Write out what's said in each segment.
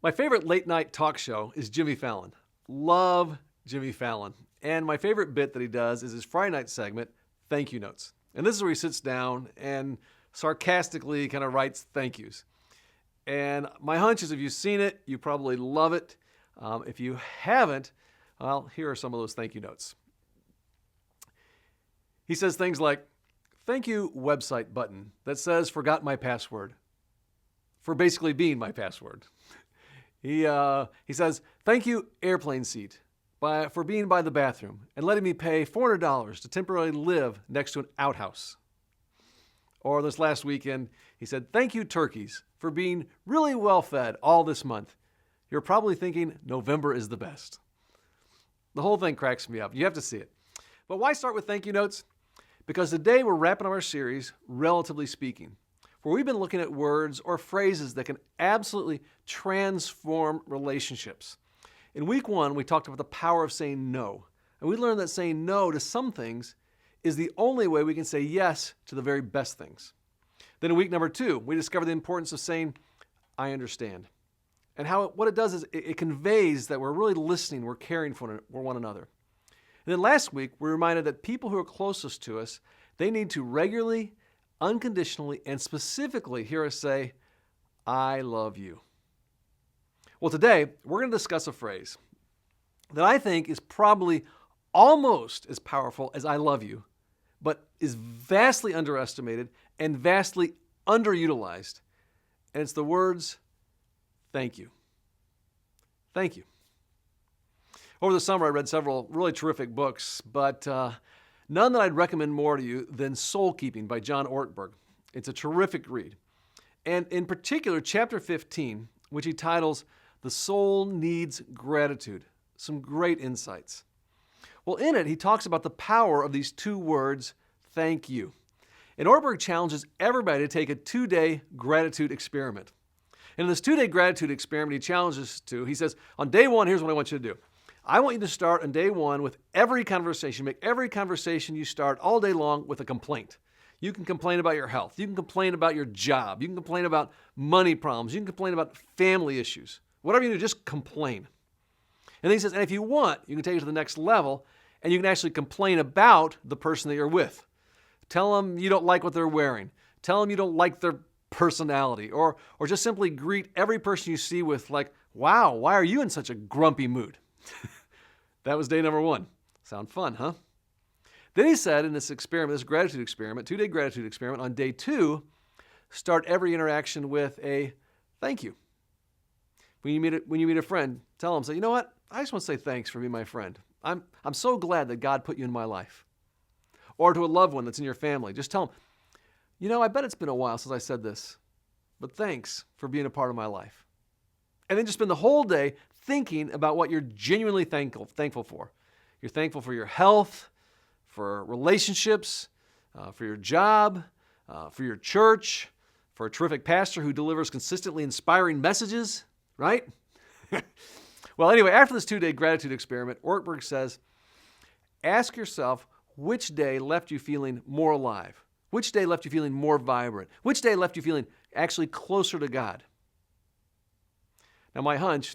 My favorite late night talk show is Jimmy Fallon. Love Jimmy Fallon. And my favorite bit that he does is his Friday night segment, Thank You Notes. And this is where he sits down and sarcastically kind of writes thank yous. And my hunch is if you've seen it, you probably love it. If you haven't, well, here are some of those thank you notes. He says things like, thank you website button that says forgot my password for basically being my password. He says, thank you airplane seat for being by the bathroom and letting me pay $400 to temporarily live next to an outhouse. Or this last weekend, he said, thank you turkeys for being really well fed all this month. You're probably thinking November is the best. The whole thing cracks me up. You have to see it. But why start with thank you notes? Because today we're wrapping up our series, Relatively Speaking, where we've been looking at words or phrases that can absolutely transform relationships. In week 1, we talked about the power of saying no. And we learned that saying no to some things is the only way we can say yes to the very best things. Then in week number 2, we discovered the importance of saying, I understand. And what it does is it conveys that we're really listening, we're caring for one another. And then last week, we were reminded that people who are closest to us, they need to regularly, unconditionally, and specifically hear us say, I love you. Well, today, we're going to discuss a phrase that I think is probably almost as powerful as I love you, but is vastly underestimated and vastly underutilized. And it's the words, thank you. Thank you. Over the summer, I read several really terrific books, but none that I'd recommend more to you than Soul Keeping by John Ortberg. It's a terrific read. And in particular, chapter 15, which he titles, The Soul Needs Gratitude. Some great insights. Well, in it, he talks about the power of these two words, thank you. And Ortberg challenges everybody to take a 2-day gratitude experiment. And in this 2-day gratitude experiment, he challenges to, he says, on day 1, here's what I want you to do. I want you to start on day 1 with every conversation. Make every conversation you start all day long with a complaint. You can complain about your health. You can complain about your job. You can complain about money problems. You can complain about family issues. Whatever you do, just complain. And then he says, and if you want, you can take it to the next level, and you can actually complain about the person that you're with. Tell them you don't like what they're wearing. Tell them you don't like their personality. Or just simply greet every person you see with like, wow, why are you in such a grumpy mood? That was day number 1. Sound fun, huh? Then he said in this experiment, this gratitude experiment, 2-day gratitude experiment, on day 2, start every interaction with a thank you. When you meet a friend, tell them, say, you know what? I just want to say thanks for being my friend. I'm so glad that God put you in my life. Or to a loved one that's in your family, just tell them, you know, I bet it's been a while since I said this, but thanks for being a part of my life. And then just spend the whole day thinking about what you're genuinely thankful for. You're thankful for your health, for relationships, for your job, for your church, for a terrific pastor who delivers consistently inspiring messages, right? Well, anyway, after this 2-day gratitude experiment, Ortberg says, ask yourself which day left you feeling more alive, which day left you feeling more vibrant, which day left you feeling actually closer to God. Now, my hunch,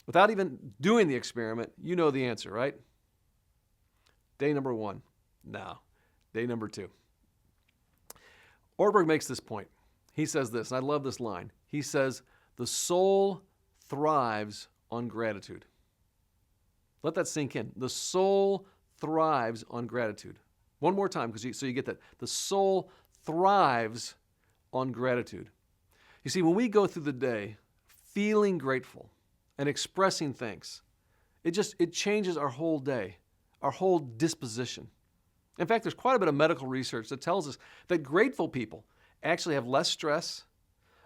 without even doing the experiment, you know the answer, right? Day number 1. No. Day number 2. Ortberg makes this point. He says this, and I love this line. He says, the soul thrives on gratitude. Let that sink in. The soul thrives on gratitude. One more time, so you get that. The soul thrives on gratitude. You see, when we go through the day feeling grateful and expressing thanks, it changes our whole day, our whole disposition. In fact, there's quite a bit of medical research that tells us that grateful people actually have less stress,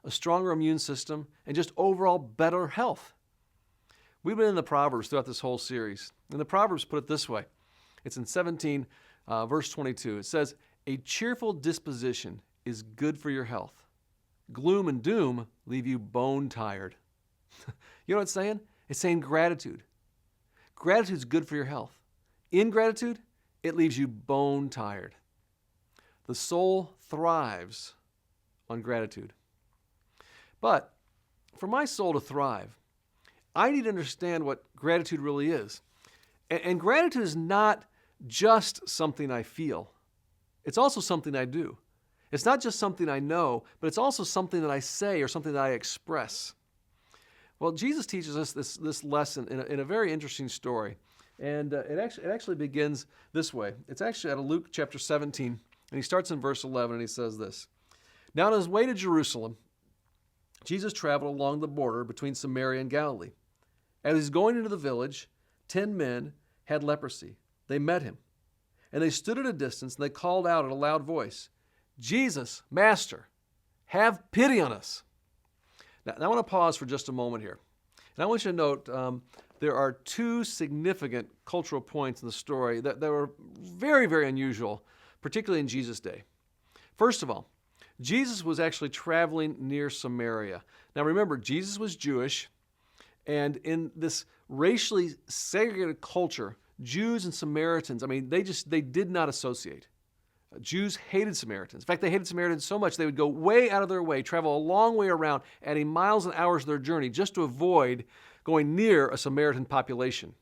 a stronger immune system, and just overall better health. We've been in the Proverbs throughout this whole series. And the Proverbs put it this way. It's in 17, verse 22. It says, a cheerful disposition is good for your health. Gloom and doom leave you bone tired. You know what it's saying? It's saying gratitude. Gratitude is good for your health. Ingratitude, it leaves you bone tired. The soul thrives on gratitude. But for my soul to thrive, I need to understand what gratitude really is. And gratitude is not just something I feel. It's also something I do. It's not just something I know, but it's also something that I say or something that I express. Well, Jesus teaches us this lesson in a very interesting story. And it actually begins this way. It's actually out of Luke chapter 17, and he starts in verse 11, and he says this. Now on his way to Jerusalem, Jesus traveled along the border between Samaria and Galilee. As he was going into the village, 10 men had leprosy. They met him, and they stood at a distance, and they called out in a loud voice, Jesus, Master, have pity on us. Now I want to pause for just a moment here. And I want you to note there are two significant cultural points in the story that were very, very unusual, particularly in Jesus' day. First of all, Jesus was actually traveling near Samaria. Now remember, Jesus was Jewish, and in this racially segregated culture, Jews and Samaritans, they did not associate. Jews hated Samaritans. In fact, they hated Samaritans so much they would go way out of their way, travel a long way around, adding miles and hours of their journey just to avoid going near a Samaritan population.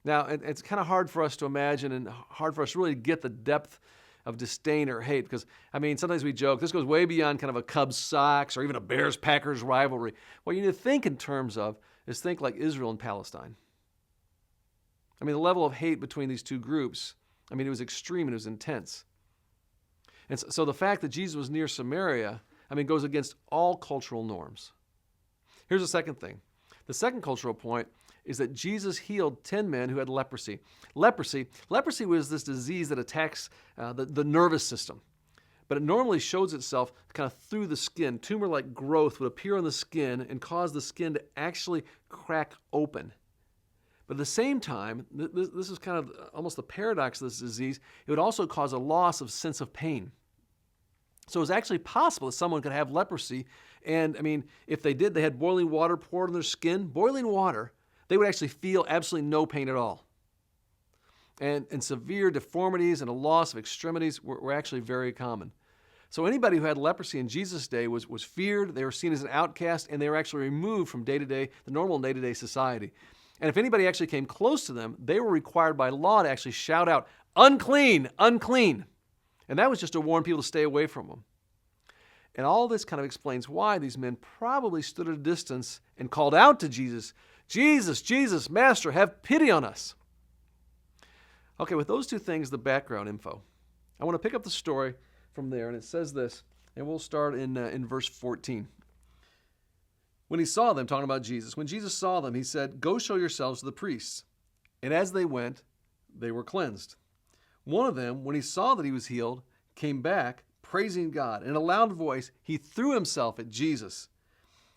Now, it's kind of hard for us to imagine and hard for us to really get the depth of disdain or hate because, sometimes we joke, this goes way beyond kind of a Cubs-Sox or even a Bears-Packers rivalry. What you need to think in terms of is think like Israel and Palestine. The level of hate between these two groups, it was extreme and it was intense. And so the fact that Jesus was near Samaria, goes against all cultural norms. Here's the second thing. The second cultural point is that Jesus healed 10 men who had leprosy. Leprosy was this disease that attacks the nervous system. But it normally shows itself kind of through the skin. Tumor-like growth would appear on the skin and cause the skin to actually crack open. But at the same time, this is kind of almost the paradox of this disease, it would also cause a loss of sense of pain. So it was actually possible that someone could have leprosy, and if they did, they had boiling water poured on their skin, boiling water, they would actually feel absolutely no pain at all. And severe deformities and a loss of extremities were actually very common. So anybody who had leprosy in Jesus' day was feared, they were seen as an outcast, and they were actually removed from the normal day-to-day society. And if anybody actually came close to them, they were required by law to actually shout out, unclean, unclean. And that was just to warn people to stay away from them. And all this kind of explains why these men probably stood at a distance and called out to Jesus, Jesus, Jesus, Master, have pity on us. Okay, with those two things, the background info, I want to pick up the story from there, and it says this, and we'll start in verse 14. When he saw them, talking about Jesus, when Jesus saw them, he said, go show yourselves to the priests. And as they went, they were cleansed. One of them, when he saw that he was healed, came back, praising God. In a loud voice, he threw himself at Jesus,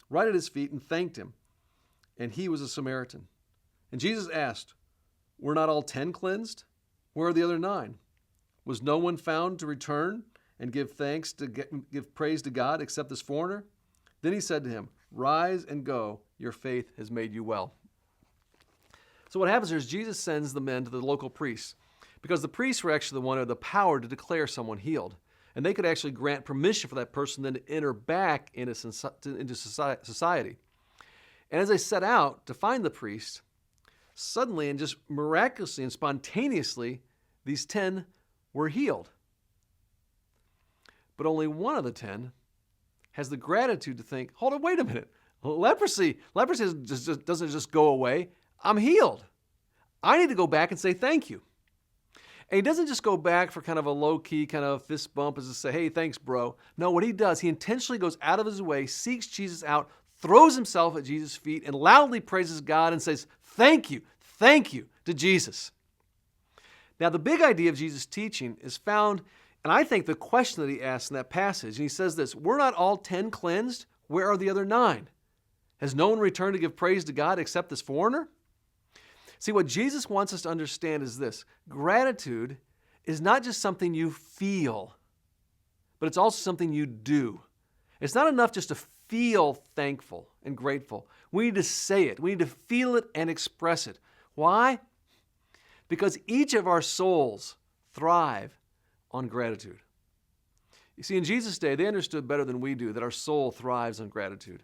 right at his feet, and thanked him. And he was a Samaritan. And Jesus asked, were not all 10 cleansed? Where are the other 9? Was no one found to return and give praise to God except this foreigner? Then he said to him, rise and go, your faith has made you well. So what happens here is Jesus sends the men to the local priests because the priests were actually the one who had the power to declare someone healed. And they could actually grant permission for that person then to enter back into society. And as they set out to find the priest, suddenly and just miraculously and spontaneously, these 10 were healed. But only one of the 10 has the gratitude to think, hold on, wait a minute. Leprosy doesn't just go away. I'm healed. I need to go back and say thank you. And he doesn't just go back for kind of a low-key kind of fist bump as to say, hey, thanks, bro. No, what he does, he intentionally goes out of his way, seeks Jesus out, throws himself at Jesus' feet, and loudly praises God and says, thank you to Jesus. Now, the big idea of Jesus' teaching is found, and I think the question that he asks in that passage, and he says this, were not all 10 cleansed? Where are the other 9? Has no one returned to give praise to God except this foreigner? See, what Jesus wants us to understand is this. Gratitude is not just something you feel, but it's also something you do. It's not enough just to feel thankful and grateful. We need to say it. We need to feel it and express it. Why? Because each of our souls thrive on gratitude. You see, in Jesus' day, they understood better than we do that our soul thrives on gratitude.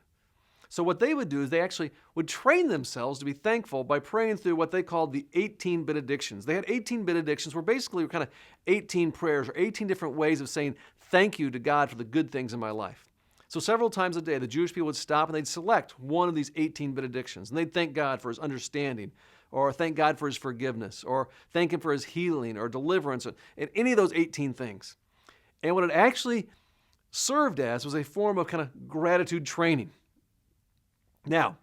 So what they would do is they actually would train themselves to be thankful by praying through what they called the 18 benedictions. They had 18 benedictions where basically were kind of 18 prayers or 18 different ways of saying thank you to God for the good things in my life. So several times a day, the Jewish people would stop and they'd select one of these 18 benedictions. And they'd thank God for his understanding, or thank God for his forgiveness, or thank him for his healing or deliverance, and any of those 18 things. And what it actually served as was a form of kind of gratitude training. Now,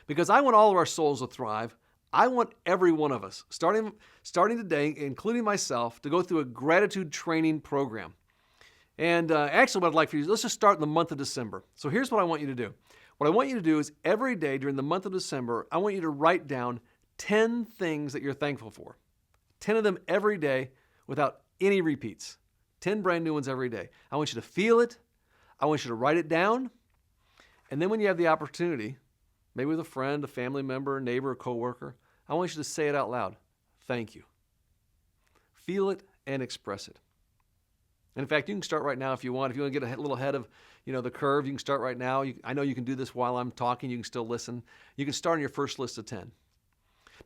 because I want all of our souls to thrive, I want every one of us, starting today, including myself, to go through a gratitude training program. And actually what I'd like for you is, let's just start in the month of December. So here's what I want you to do. What I want you to do is every day during the month of December, I want you to write down 10 things that you're thankful for. 10 of them every day without any repeats. 10 brand new ones every day. I want you to feel it. I want you to write it down. And then when you have the opportunity, maybe with a friend, a family member, a neighbor, a coworker, I want you to say it out loud. Thank you. Feel it and express it. And in fact, you can start right now if you want. If you want to get a little ahead of the curve, you can start right now. I know you can do this while I'm talking. You can still listen. You can start on your first list of 10.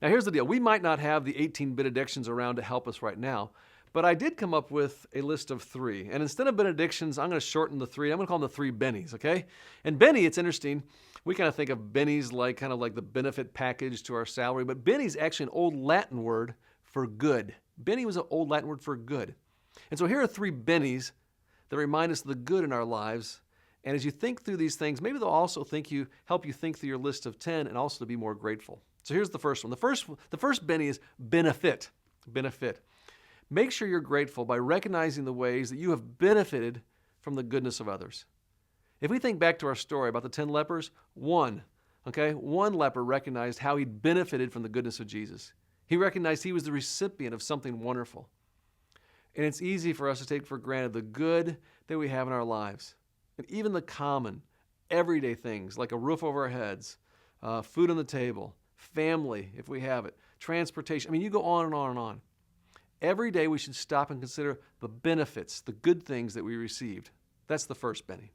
Now, here's the deal. We might not have the 18 benedictions around to help us right now, but I did come up with a list of 3. And instead of benedictions, I'm going to shorten the 3. I'm going to call them the 3 bennies, okay? And Benny, it's interesting. We kind of think of bennies like the benefit package to our salary, but Benny's actually an old Latin word for good. Benny was an old Latin word for good. And so here are 3 bennies that remind us of the good in our lives. And as you think through these things, maybe they'll also help you think through your list of 10 and also to be more grateful. So here's the first one. The first benny is benefit. Benefit. Make sure you're grateful by recognizing the ways that you have benefited from the goodness of others. If we think back to our story about the 10 lepers, one leper recognized how he'd benefited from the goodness of Jesus. He recognized he was the recipient of something wonderful. And it's easy for us to take for granted the good that we have in our lives. And even the common, everyday things like a roof over our heads, food on the table, family, if we have it, transportation. I mean, you go on and on and on. Every day we should stop and consider the benefits, the good things that we received. That's the first benny.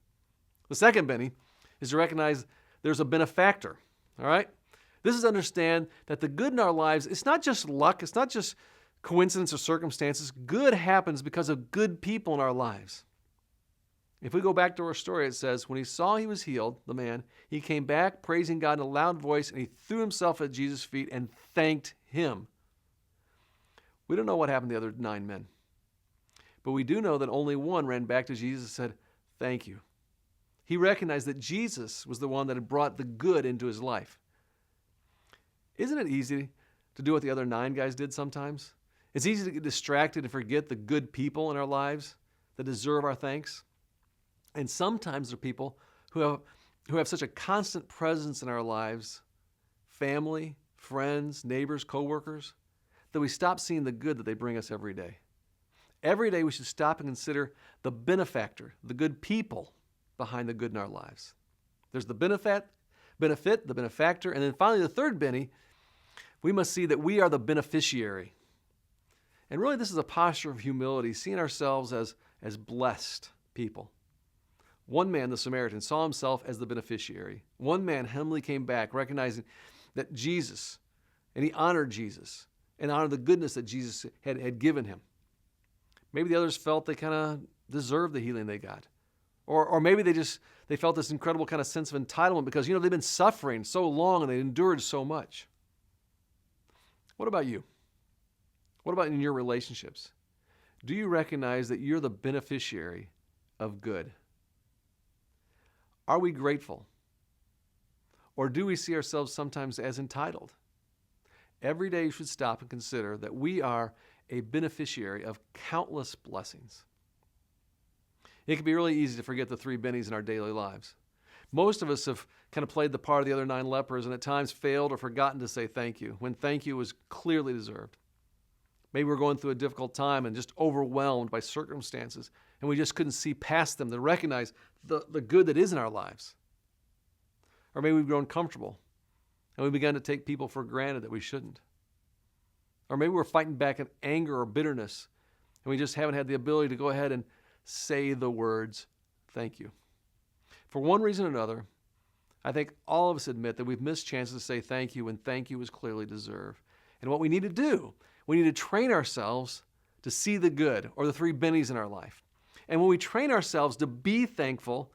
The second benny is to recognize there's a benefactor, all right? This is to understand that the good in our lives, it's not just luck, it's not just coincidence or circumstances. Good happens because of good people in our lives. If we go back to our story, it says, when he saw he was healed, the man, he came back praising God in a loud voice, and he threw himself at Jesus' feet and thanked him. We don't know what happened to the other 9 men, but we do know that only one ran back to Jesus and said, thank you. He recognized that Jesus was the one that had brought the good into his life. Isn't it easy to do what the other 9 guys did sometimes? It's easy to get distracted and forget the good people in our lives that deserve our thanks. And sometimes there are people who have such a constant presence in our lives, family, friends, neighbors, coworkers, that we stop seeing the good that they bring us every day. Every day we should stop and consider the benefactor, the good people behind the good in our lives. There's the benefit, the benefactor, and then finally the third benny, we must see that we are the beneficiary. And really this is a posture of humility, seeing ourselves as blessed people. One man, the Samaritan, saw himself as the beneficiary. One man humbly came back, recognizing that Jesus, and he honored Jesus, and honored the goodness that Jesus had given him. Maybe the others felt they kind of deserved the healing they got. Or maybe they felt this incredible kind of sense of entitlement because, they've been suffering so long and they endured so much. What about you? What about in your relationships? Do you recognize that you're the beneficiary of good? Are we grateful? Or do we see ourselves sometimes as entitled? Every day you should stop and consider that we are a beneficiary of countless blessings. It can be really easy to forget the 3 bennies in our daily lives. Most of us have kind of played the part of the other 9 lepers and at times failed or forgotten to say thank you when thank you was clearly deserved. Maybe we're going through a difficult time and just overwhelmed by circumstances and we just couldn't see past them to recognize the good that is in our lives. Or maybe we've grown comfortable and we began to take people for granted that we shouldn't. Or maybe we're fighting back in anger or bitterness and we just haven't had the ability to go ahead and say the words, thank you. For one reason or another, I think all of us admit that we've missed chances to say thank you when thank you is clearly deserved. And what we need to do, we need to train ourselves to see the good, or the three bennies in our life. And when we train ourselves to be thankful,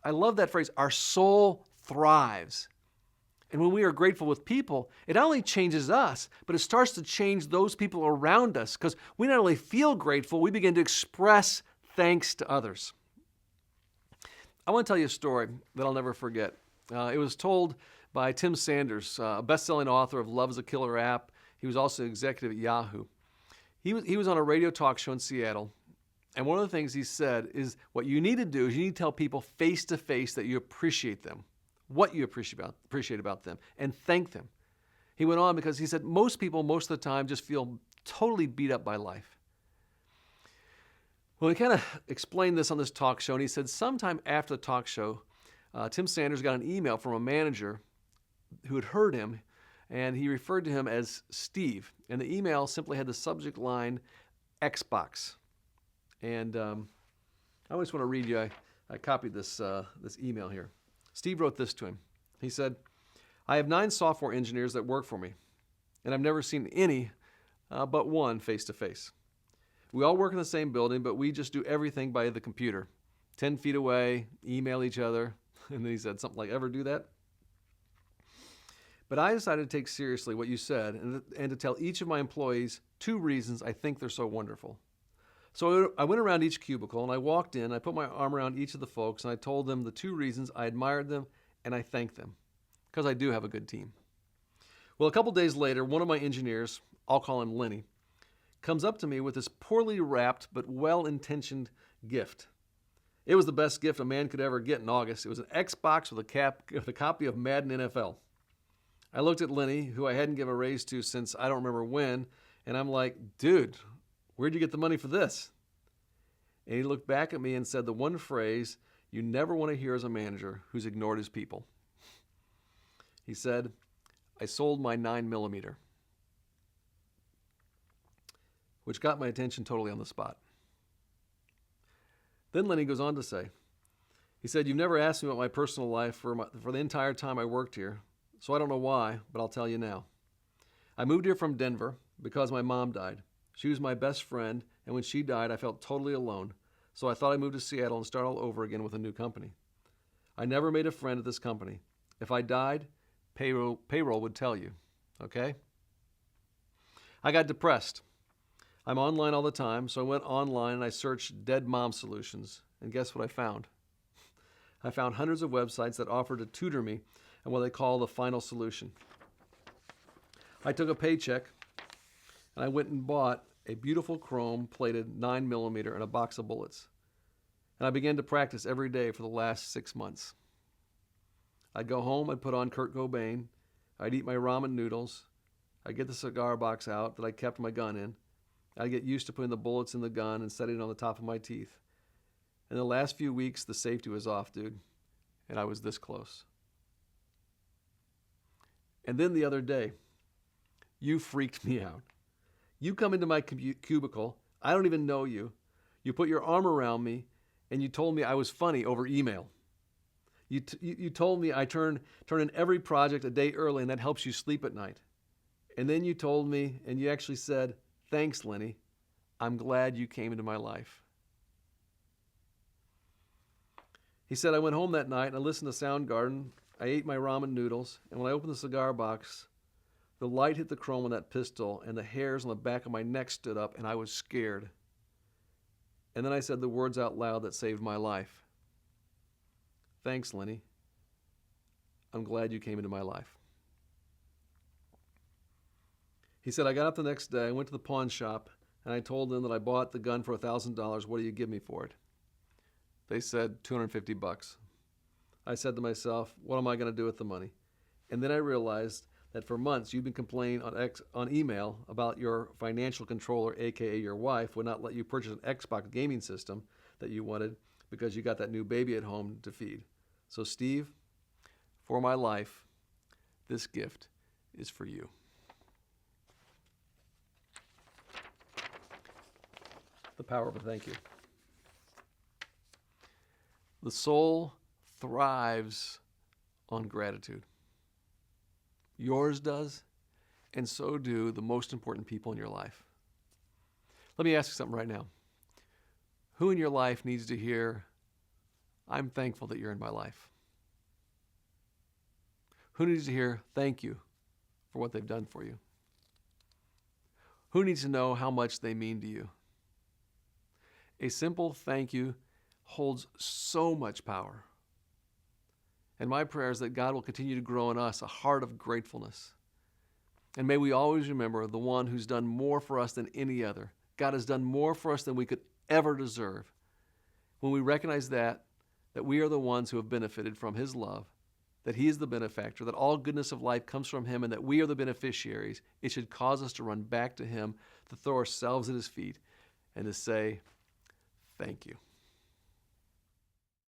I love that phrase, our soul thrives. And when we are grateful with people, it not only changes us, but it starts to change those people around us, because we not only feel grateful, we begin to express thanks to others. I want to tell you a story that I'll never forget. It was told by Tim Sanders, a best-selling author of Love is a Killer app. He was also executive at Yahoo. He was on a radio talk show in Seattle, and one of the things he said is what you need to do is you need to tell people face-to-face that you appreciate them, what you appreciate about them, and thank them. He went on because he said most people most of the time just feel totally beat up by life. Well, he kind of explained this on this talk show, and he said sometime after the talk show, Tim Sanders got an email from a manager who had heard him, and he referred to him as Steve. And the email simply had the subject line, Xbox. And I just want to read you, I copied this email here. Steve wrote this to him. He said, I have 9 software engineers that work for me, and I've never seen any but one face-to-face. We all work in the same building, but we just do everything by the computer. 10 feet away, email each other. And then he said something like, ever do that? But I decided to take seriously what you said and to tell each of my employees 2 reasons I think they're so wonderful. So I went around each cubicle and I walked in, I put my arm around each of the folks and I told them the 2 reasons I admired them and I thanked them, because I do have a good team. Well, a couple days later, one of my engineers, I'll call him Lenny, comes up to me with this poorly wrapped but well-intentioned gift. It was the best gift a man could ever get in August. It was an Xbox with a copy of Madden NFL. I looked at Lenny, who I hadn't given a raise to since I don't remember when, and I'm like, dude, where'd you get the money for this? And he looked back at me and said the one phrase you never want to hear as a manager who's ignored his people. He said, I sold my 9mm, which got my attention totally on the spot. Then Lenny goes on to say, he said, you've never asked me about my personal life for the entire time I worked here, so I don't know why, but I'll tell you now. I moved here from Denver because my mom died. She was my best friend, and when she died, I felt totally alone, so I thought I'd move to Seattle and start all over again with a new company. I never made a friend at this company. If I died, payroll would tell you, okay? I got depressed. I'm online all the time, so I went online and I searched dead mom solutions, and guess what I found? I found hundreds of websites that offered to tutor me on what they call the final solution. I took a paycheck and I went and bought a beautiful chrome-plated 9mm and a box of bullets. And I began to practice every day for the last 6 months. I'd go home, I'd put on Kurt Cobain, I'd eat my ramen noodles, I'd get the cigar box out that I kept my gun in, I'd get used to putting the bullets in the gun and setting it on the top of my teeth. In the last few weeks, the safety was off, dude, and I was this close. And then the other day, you freaked me out. You come into my cubicle, I don't even know you. You put your arm around me, and you told me I was funny over email. You told me I turn in every project a day early, and that helps you sleep at night. And then you told me, and you actually said, thanks, Lenny. I'm glad you came into my life. He said, I went home that night and I listened to Soundgarden. I ate my ramen noodles, and when I opened the cigar box, the light hit the chrome on that pistol, and the hairs on the back of my neck stood up, and I was scared. And then I said the words out loud that saved my life. Thanks, Lenny. I'm glad you came into my life. He said, I got up the next day, I went to the pawn shop, and I told them that I bought the gun for $1,000. What do you give me for it? They said $250. I said to myself, what am I going to do with the money? And then I realized that for months you've been complaining on email about your financial controller, aka your wife, would not let you purchase an Xbox gaming system that you wanted because you got that new baby at home to feed. So Steve, for my life, this gift is for you. The power of a thank you. The soul thrives on gratitude. Yours does, and so do the most important people in your life. Let me ask you something right now. Who in your life needs to hear, I'm thankful that you're in my life? Who needs to hear, thank you for what they've done for you? Who needs to know how much they mean to you? A simple thank you holds so much power. And my prayer is that God will continue to grow in us a heart of gratefulness. And may we always remember the one who's done more for us than any other. God has done more for us than we could ever deserve. When we recognize that we are the ones who have benefited from his love, that he is the benefactor, that all goodness of life comes from him, and that we are the beneficiaries, it should cause us to run back to him, to throw ourselves at his feet, and to say, thank you.